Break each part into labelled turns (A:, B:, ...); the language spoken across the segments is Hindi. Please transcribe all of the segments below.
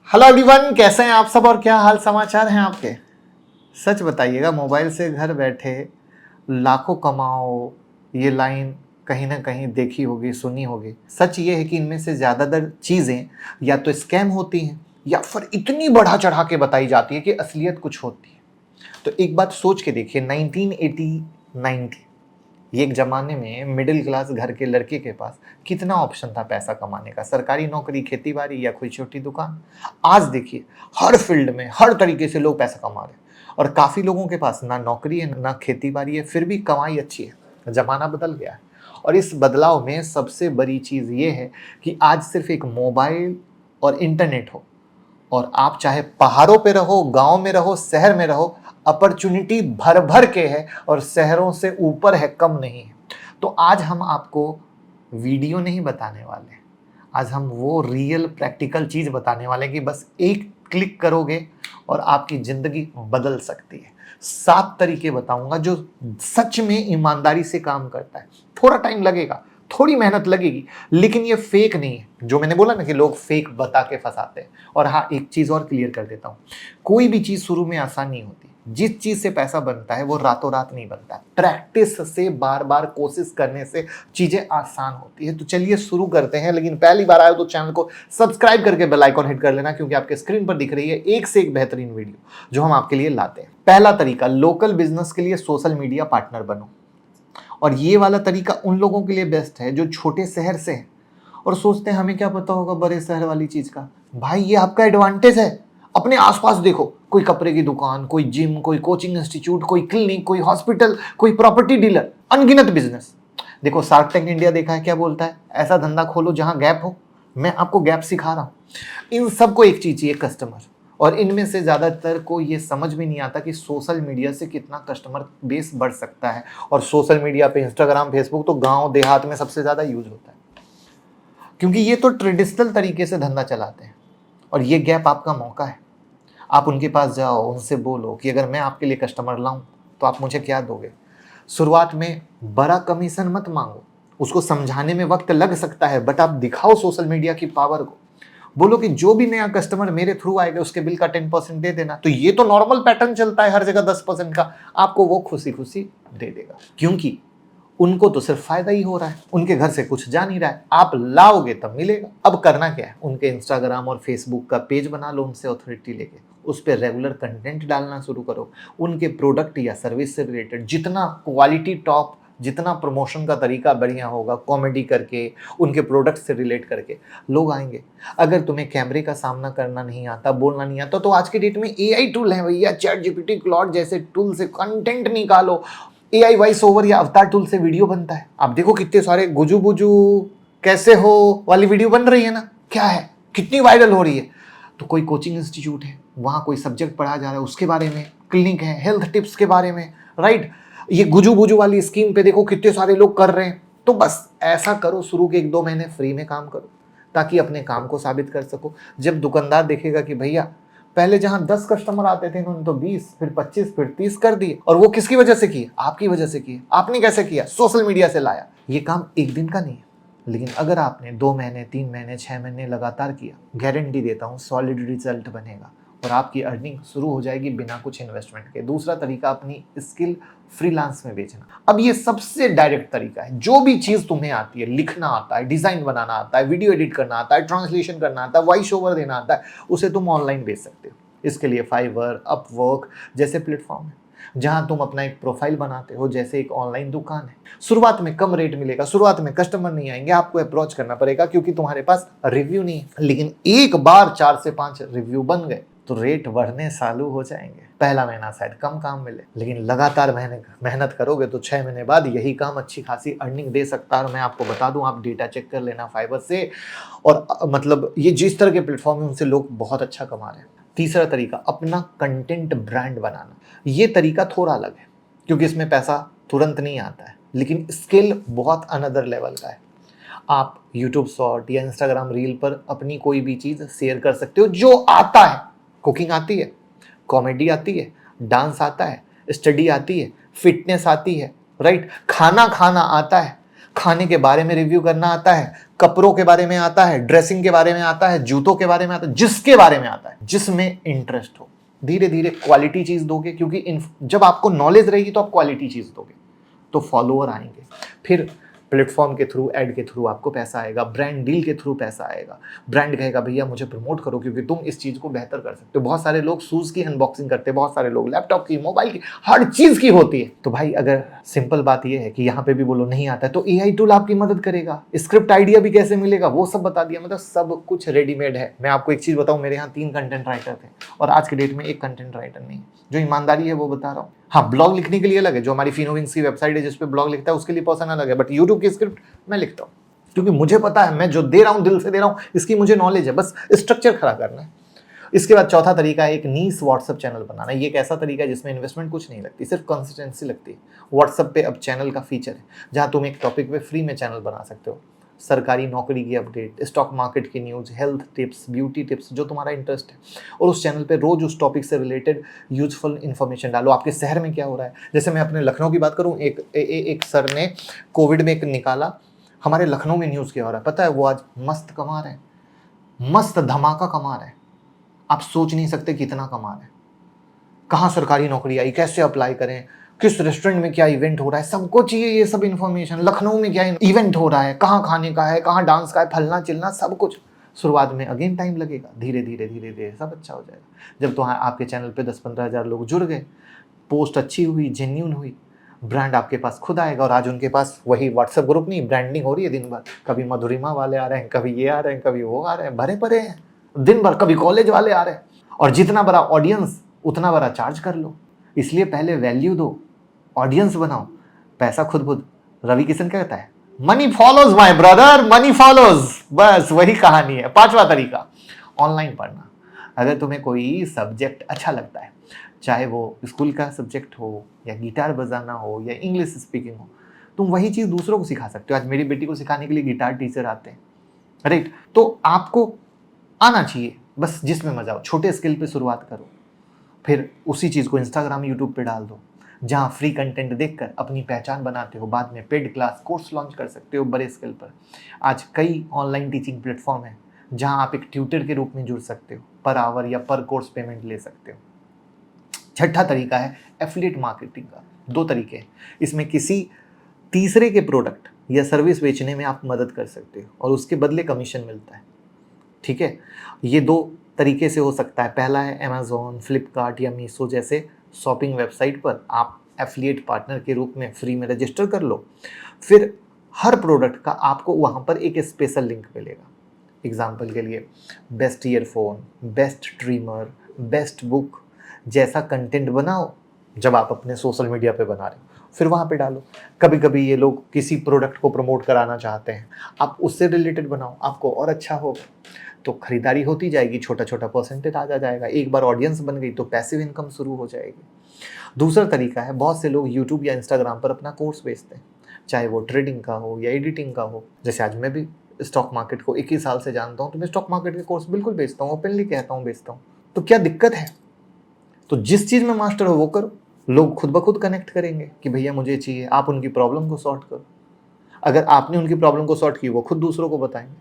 A: हेलो एवरीवन, कैसे हैं आप सब और क्या हाल समाचार हैं आपके। सच बताइएगा, मोबाइल से घर बैठे लाखों कमाओ, ये लाइन कहीं ना कहीं देखी होगी, सुनी होगी। सच ये है कि इनमें से ज़्यादातर चीज़ें या तो स्कैम होती हैं या फिर इतनी बढ़ा चढ़ा के बताई जाती है कि असलियत कुछ होती है। तो एक बात सोच के देखिए, 1980-90 ये एक ज़माने में मिडिल क्लास घर के लड़के के पास कितना ऑप्शन था पैसा कमाने का। सरकारी नौकरी, खेती बाड़ी या कोई छोटी दुकान। आज देखिए, हर फील्ड में हर तरीके से लोग पैसा कमा रहे हैं और काफ़ी लोगों के पास ना नौकरी है ना खेती बाड़ी है, फिर भी कमाई अच्छी है। ज़माना बदल गया है और इस बदलाव में सबसे बड़ी चीज़ ये है कि आज सिर्फ एक मोबाइल और इंटरनेट हो और आप चाहे पहाड़ों पे रहो, गांव में रहो, शहर में रहो, अपॉर्चुनिटी भर भर के है और शहरों से ऊपर है, कम नहीं है। तो आज हम आपको वीडियो नहीं बताने वाले, आज हम वो रियल प्रैक्टिकल चीज बताने वाले हैं कि बस एक क्लिक करोगे और आपकी जिंदगी बदल सकती है। 7 तरीके बताऊंगा जो सच में ईमानदारी से काम करता है। थोड़ा टाइम लगेगा, थोड़ी मेहनत लगेगी, लेकिन ये फेक नहीं है। जो मैंने बोला ना कि लोग फेक बता के फंसाते हैं। और हाँ, एक चीज और क्लियर कर देता हूं, कोई भी चीज शुरू में आसान नहीं होती। जिस चीज से पैसा बनता है वो रातों रात नहीं बनता। प्रैक्टिस से, बार बार कोशिश करने से चीजें आसान होती है। तो चलिए शुरू करते हैं। लेकिन पहली बार आए तो चैनल को सब्सक्राइब करके बेल आइकन हिट कर लेना, क्योंकि आपके स्क्रीन पर दिख रही है एक से एक बेहतरीन वीडियो जो हम आपके लिए लाते हैं। पहला तरीका, लोकल बिजनेस के लिए सोशल मीडिया पार्टनर बनो। और ये वाला तरीका उन लोगों के लिए बेस्ट है जो छोटे शहर से हैं और सोचते हैं हमें क्या पता होगा बड़े शहर वाली चीज का। भाई, ये आपका एडवांटेज है। अपने आसपास देखो, कोई कपड़े की दुकान, कोई जिम, कोई कोचिंग इंस्टीट्यूट, कोई क्लिनिक, कोई हॉस्पिटल, कोई प्रॉपर्टी डीलर, अनगिनत बिजनेस। देखो, शार्क टैंक इंडिया देखा है, क्या बोलता है? ऐसा धंधा खोलो जहां गैप हो। मैं आपको गैप सिखा रहा हूं। इन सबको एक चीज चाहिए, कस्टमर। और इनमें से ज्यादातर को ये समझ में नहीं आता कि सोशल मीडिया से कितना कस्टमर बेस बढ़ सकता है। और सोशल मीडिया पे इंस्टाग्राम, फेसबुक तो गांव देहात में सबसे ज्यादा यूज होता है, क्योंकि ये तो ट्रेडिशनल तरीके से धंधा चलाते हैं। और ये गैप आपका मौका है। आप उनके पास जाओ, उनसे बोलो कि अगर मैं आपके लिए कस्टमर लाऊं तो आप मुझे क्या दोगे। शुरुआत में बड़ा कमीशन मत मांगो, उसको समझाने में वक्त लग सकता है, बट आप दिखाओ सोशल मीडिया की पावर को। बोलो कि जो भी नया कस्टमर मेरे थ्रू आएगा उसके बिल का 10% दे देना। तो ये तो नॉर्मल पैटर्न चलता है हर जगह 10% का, आपको वो खुशी खुशी दे देगा, क्योंकि उनको तो सिर्फ फायदा ही हो रहा है, उनके घर से कुछ जा नहीं रहा है। आप लाओगे तब मिलेगा। अब करना क्या है, उनके इंस्टाग्राम और फेसबुक का पेज बना लो, उनसे अथॉरिटी लेके उस पर रेगुलर कंटेंट डालना शुरू करो। उनके प्रोडक्ट या सर्विस से रिलेटेड जितना क्वालिटी टॉप, जितना प्रमोशन का तरीका बढ़िया होगा, कॉमेडी करके, उनके प्रोडक्ट से रिलेट करके, लोग आएंगे। अगर तुम्हें कैमरे का सामना करना नहीं आता, बोलना नहीं आता, तो आज के डेट में एआई टूल है भैया, चैट जीपीटी, क्लॉड जैसे टूल से कंटेंट निकालो। एआई वॉइस ओवर या अवतार टूल से वीडियो बनता है। आप देखो कितने सारे गुजू बुजू कैसे हो वाली वीडियो बन रही है ना, क्या है, कितनी वायरल हो रही है। तो कोई कोचिंग इंस्टीट्यूट है, वहां कोई सब्जेक्ट पढ़ाया जा रहा है, उसके बारे में, क्लिनिक है, हेल्थ टिप्स के बारे में, राइट। ये गुजू बुजू वाली स्कीम पे देखो कितने सारे लोग कर रहे हैं। तो बस ऐसा करो, शुरू के 1-2 महीने फ्री में काम करो ताकि अपने काम को साबित कर सको। जब दुकानदार देखेगा कि भैया पहले जहां 10 कस्टमर आते थे इन्होंने तो 20, फिर 25, फिर 30 कर दिए, और वो किसकी वजह से किए? आपकी वजह से किए। आपने कैसे किया? सोशल मीडिया से लाया। ये काम एक दिन का नहीं है, लेकिन अगर आपने 2 महीने, 3 महीने, 6 महीने लगातार किया, गारंटी देता हूं सॉलिड रिजल्ट बनेगा और आपकी अर्निंग शुरू हो जाएगी बिना कुछ इन्वेस्टमेंट के। दूसरा तरीका, अपनी स्किल फ्रीलांस में बेचना। अब ये सबसे डायरेक्ट तरीका है। जो भी चीज तुम्हें आती है, लिखना आता है, डिजाइन बनाना आता है, वीडियो एडिट करना आता है, ट्रांसलेशन करना आता है, वॉइस ओवर देना आता है, उसे तुम ऑनलाइन बेच सकते हो। इसके लिए फाइवर, अपवर्क जैसे प्लेटफॉर्म है जहां तुम अपना एक प्रोफाइल बनाते हो, जैसे एक ऑनलाइन दुकान है। शुरुआत में कम रेट मिलेगा, शुरुआत में कस्टमर नहीं आएंगे, आपको अप्रोच करना पड़ेगा क्योंकि तुम्हारे पास रिव्यू नहीं है। लेकिन एक बार 4 से 5 रिव्यू बन गए तो रेट बढ़ने चालू हो जाएंगे। पहला महीना शायद कम काम मिले, लेकिन लगातार मेहनत करोगे तो 6 महीने बाद यही काम अच्छी खासी अर्निंग दे सकता है। और मैं आपको बता दूं, आप डेटा चेक कर लेना फाइवर से, और मतलब ये जिस तरह के प्लेटफॉर्म है उनसे लोग बहुत अच्छा कमा रहे हैं। तीसरा तरीका, अपना कंटेंट ब्रांड बनाना। ये तरीका थोड़ा अलग है क्योंकि इसमें पैसा तुरंत नहीं आता है, लेकिन स्किल बहुत अनदर लेवल का है। आप YouTube शॉर्ट या Instagram रील पर अपनी कोई भी चीज शेयर कर सकते हो जो आता है। कुकिंग आती है, कॉमेडी आती है, डांस आता है, स्टडी आती है, फिटनेस आती है, राइट, खाना खाना आता है, खाने के बारे में रिव्यू करना आता है, कपड़ों के बारे में आता है, ड्रेसिंग के बारे में आता है, जूतों के बारे में आता है, जिसके बारे में आता है, जिसमें इंटरेस्ट हो। धीरे धीरे क्वालिटी चीज दोगे, क्योंकि जब आपको नॉलेज रहेगी तो आप क्वालिटी चीज दोगे, तो फॉलोअर आएंगे। फिर प्लेटफॉर्म के थ्रू, ऐड के थ्रू आपको पैसा आएगा, ब्रांड डील के थ्रू पैसा आएगा। ब्रांड कहेगा भैया मुझे प्रमोट करो क्योंकि तुम इस चीज़ को बेहतर कर सकते हो। बहुत सारे लोग शूज़ की अनबॉक्सिंग करते हैं, बहुत सारे लोग लैपटॉप की, मोबाइल की, हर चीज़ की होती है। तो भाई अगर सिंपल बात यह है कि यहाँ पे भी बोलो नहीं आता है तो एआई टूल आपकी मदद करेगा। स्क्रिप्ट आइडिया भी कैसे मिलेगा वो सब बता दिया, मतलब सब कुछ रेडीमेड है। मैं आपको एक चीज़ बताऊँ, मेरे यहाँ 3 कंटेंट राइटर थे और आज के डेट में 1 कंटेंट राइटर नहीं। जो ईमानदारी है वो बता रहा हूँ। हाँ, ब्लॉग लिखने के लिए अलग है, जो हमारी फिनोविंग्स की वेबसाइट है जिस पे ब्लॉग लिखता है उसके लिए पर्सन अलग है, बट यूट्यूब की स्क्रिप्ट मैं लिखता हूँ क्योंकि मुझे पता है मैं जो दे रहा हूँ दिल से दे रहा हूँ, इसकी मुझे नॉलेज है, बस स्ट्रक्चर खड़ा करना है। इसके बाद चौथा तरीका है एक नीश व्हाट्सएप चैनल बनाना। ये एक ऐसा तरीका है जिसमें इन्वेस्टमेंट कुछ नहीं लगती, सिर्फ कंसिस्टेंसी लगती है। व्हाट्सएप पे अब चैनल का फीचर है जहाँ तुम एक टॉपिक पे फ्री में चैनल बना सकते हो। सरकारी नौकरी की अपडेट, स्टॉक मार्केट की news, health tips, beauty tips, जो तुम्हारा इंटरेस्ट है, और उस चैनल पे रोज उस टॉपिक से रिलेटेड यूजफुल इन्फॉर्मेशन डालो। आपके शहर में क्या हो रहा है, जैसे मैं अपने लखनऊ की बात करूँ, एक सर ने कोविड में एक निकाला, हमारे लखनऊ में न्यूज़ क्या हो रहा है पता है, वो आज मस्त कमा रहे हैं, मस्त धमाका कमा रहे हैं। आप सोच नहीं सकते कितना कमा रहे हैं। कहाँ सरकारी नौकरी आई, कैसे अप्लाई करें, किस रेस्टोरेंट में क्या इवेंट हो रहा है, सबको चाहिए ये सब इन्फॉर्मेशन। लखनऊ में क्या इवेंट हो रहा है, कहाँ खाने का है, कहाँ डांस का है, फलना चिलना सब कुछ। शुरुआत में अगेन टाइम लगेगा, धीरे धीरे धीरे धीरे सब अच्छा हो जाएगा। जब तो आपके चैनल पे 10-15 हज़ार लोग जुड़ गए, पोस्ट अच्छी हुई, जेन्यून हुई, ब्रांड आपके पास खुद आएगा। और आज उनके पास वही व्हाट्सएप ग्रुप नहीं, ब्रांडिंग हो रही है दिन भर। कभी मधुरिमा वाले आ रहे हैं, कभी ये आ रहे हैं, कभी वो आ रहे हैं, भरे पड़े हैं दिन भर। कभी कॉलेज वाले आ रहे हैं। और जितना बड़ा ऑडियंस उतना बड़ा चार्ज कर लो। इसलिए पहले वैल्यू दो, ऑडियंस बनाओ, पैसा खुद खुद। रवि किशन कहता है money follows my brother, money follows, बस वही कहानी है। 5वां तरीका, ऑनलाइन पढ़ना। अगर तुम्हें कोई सब्जेक्ट अच्छा लगता है, चाहे वो स्कूल का सब्जेक्ट हो या गिटार बजाना हो या इंग्लिश स्पीकिंग हो, तुम वही चीज़ दूसरों को सिखा सकते हो। आज मेरी बेटी को सिखाने के लिए गिटार टीचर आते हैं, राइट। तो आपको आना चाहिए, बस जिसमें मजा हो। छोटे स्किल पे शुरुआत करो, फिर उसी चीज़ को इंस्टाग्राम यूट्यूब पे डाल दो, जहाँ फ्री कंटेंट देखकर अपनी पहचान बनाते हो। बाद में पेड क्लास कोर्स लॉन्च कर सकते हो बड़े स्केल पर। आज कई ऑनलाइन टीचिंग प्लेटफॉर्म है जहाँ आप एक ट्यूटर के रूप में जुड़ सकते हो, पर आवर या पर कोर्स पेमेंट ले सकते हो। छठा तरीका है एफिलिएट मार्केटिंग का। 2 तरीके हैं, इसमें किसी तीसरे के प्रोडक्ट या सर्विस बेचने में आप मदद कर सकते हो और उसके बदले कमीशन मिलता है, ठीक है। ये 2 तरीके से हो सकता है। पहला है अमेज़ॉन, फ्लिपकार्ट या मीशो जैसे शॉपिंग वेबसाइट पर आप एफिलिएट पार्टनर के रूप में फ्री में रजिस्टर कर लो। फिर हर प्रोडक्ट का आपको वहाँ पर एक स्पेशल लिंक मिलेगा। एग्जाम्पल के लिए best earphone, best trimmer, best book जैसा कंटेंट बनाओ जब आप अपने सोशल मीडिया पे बना रहे हो, फिर वहाँ पे डालो। कभी कभी ये लोग किसी प्रोडक्ट को प्रमोट कराना चाहते हैं, आप उससे रिलेटेड बनाओ, आपको और अच्छा होगा, तो खरीदारी होती जाएगी, छोटा छोटा परसेंटेज आ जाएगा। एक बार ऑडियंस बन गई तो पैसिव इनकम शुरू हो जाएगी। दूसरा तरीका है, बहुत से लोग यूट्यूब या इंस्टाग्राम पर अपना कोर्स बेचते हैं, चाहे वो ट्रेडिंग का हो या एडिटिंग का हो। जैसे आज मैं भी स्टॉक मार्केट को 21 साल से जानता हूँ, तो मैं स्टॉक मार्केट के कोर्स बिल्कुल बेचता हूँ, ओपनली कहता हूँ बेचता हूँ। तो क्या दिक्कत है? तो जिस चीज़ में मास्टर हो वो करो, लोग खुद ब खुद कनेक्ट करेंगे कि भैया मुझे चाहिए। आप उनकी प्रॉब्लम को सॉर्ट करो, अगर आपने उनकी प्रॉब्लम को सॉर्ट की वो खुद दूसरों को बताएंगे।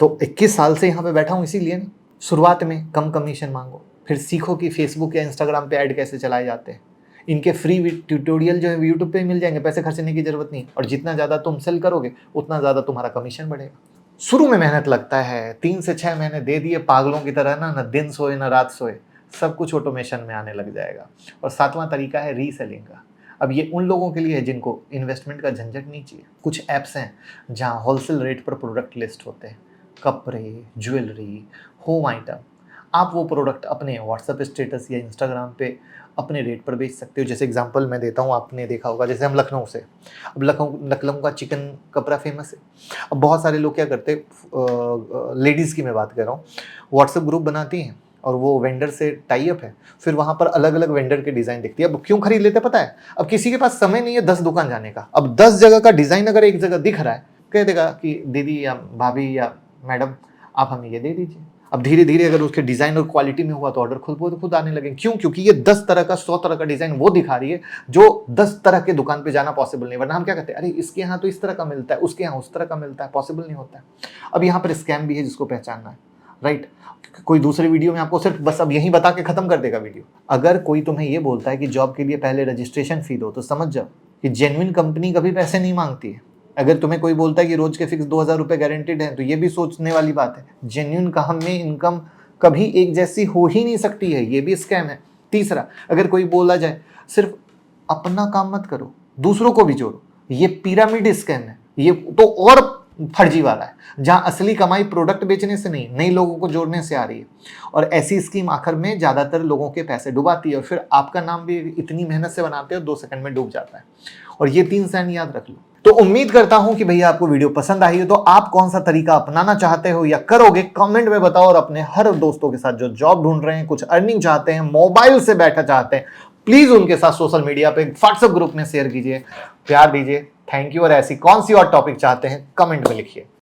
A: तो 21 साल से यहाँ पे बैठा हूँ इसीलिए ना। शुरुआत में कम कमीशन मांगो, फिर सीखो कि फेसबुक या इंस्टाग्राम पे ऐड कैसे चलाए जाते हैं। इनके फ्री ट्यूटोरियल जो है यूट्यूब पे मिल जाएंगे, पैसे खर्चने की जरूरत नहीं। और जितना ज़्यादा तुम सेल करोगे उतना ज़्यादा तुम्हारा कमीशन बढ़ेगा। शुरू में मेहनत लगता है, 3 से 6 महीने दे दिए पागलों की तरह ना दिन सोए ना रात सोए, सब कुछ ऑटोमेशन में आने लग जाएगा। और 7वां तरीका है रीसेलिंग का। अब ये उन लोगों के लिए है जिनको इन्वेस्टमेंट का झंझट नहीं चाहिए। कुछ ऐप्स हैं जहाँ होलसेल रेट पर प्रोडक्ट लिस्ट होते हैं, कपड़े, ज्वेलरी, होम आइटम। आप वो प्रोडक्ट अपने व्हाट्सएप स्टेटस या इंस्टाग्राम पे अपने रेट पर बेच सकते हो। जैसे एग्जांपल मैं देता हूँ, आपने देखा होगा, जैसे हम लखनऊ से, अब लखनऊ का चिकन कपड़ा फेमस है। अब बहुत सारे लोग क्या करते हैं, लेडीज़ की मैं बात कर रहा हूँ, व्हाट्सएप ग्रुप बनाती हैं और वो वेंडर से टाई अप है, फिर वहाँ पर अलग अलग वेंडर के डिज़ाइन दिखती है। अब क्यों खरीद लेते पता है? अब किसी के पास समय नहीं है 10 दुकान जाने का। अब 10 जगह का डिज़ाइन अगर एक जगह दिख रहा है, कह देगा कि दीदी या भाभी या मैडम आप हमें ये दे दीजिए, अब धीरे धीरे अगर उसके डिजाइन और क्वालिटी में हुआ तो ऑर्डर खुद आने लगे। क्यों? क्योंकि ये 10 तरह का 100 तरह का डिजाइन वो दिखा रही है जो 10 तरह के दुकान पे जाना पॉसिबल नहीं। वरना हम क्या कहते हैं, अरे इसके यहाँ तो इस तरह का मिलता है, उसके यहाँ उस तरह का मिलता है, पॉसिबल नहीं होता है। अब यहाँ पर स्कैम भी है जिसको पहचानना है, राइट। कोई दूसरे वीडियो में आपको सिर्फ बस अब यही बता के खत्म कर देगा वीडियो। अगर कोई तुम्हें ये बोलता है कि जॉब के लिए पहले रजिस्ट्रेशन फी दो, तो समझ जाओ कि जेन्युइन कंपनी कभी पैसे नहीं मांगती है। अगर तुम्हें कोई बोलता है कि रोज के फिक्स 2000 रुपए गारंटेड है, तो ये भी सोचने वाली बात है। जेन्युइन काम में इनकम कभी एक जैसी हो ही नहीं सकती है, ये भी स्कैम है। तीसरा, अगर कोई बोला जाए सिर्फ अपना काम मत करो, दूसरों को भी जोड़ो, ये पिरामिड स्कैम है। ये तो और फर्जी वाला है, जहां असली कमाई प्रोडक्ट बेचने से नहीं, नए लोगों को जोड़ने से आ रही है। और ऐसी स्कीम आखिर में ज्यादातर लोगों के पैसे डुबाती है, और फिर आपका नाम भी इतनी मेहनत से बनाते हो 2 सेकंड में डूब जाता है। और ये 3 साइन याद रख लो। तो उम्मीद करता हूं कि भैया आपको वीडियो पसंद आई हो। तो आप कौन सा तरीका अपनाना चाहते हो या करोगे, कमेंट में बताओ। और अपने हर दोस्तों के साथ जो जॉब ढूंढ रहे हैं, कुछ अर्निंग चाहते हैं, मोबाइल से बैठा चाहते हैं, प्लीज उनके साथ सोशल मीडिया पे, व्हाट्सएप ग्रुप में शेयर कीजिए, प्यार दीजिए। Thank you. और ऐसी कौन सी और टॉपिक चाहते हैं, कमेंट में लिखिए।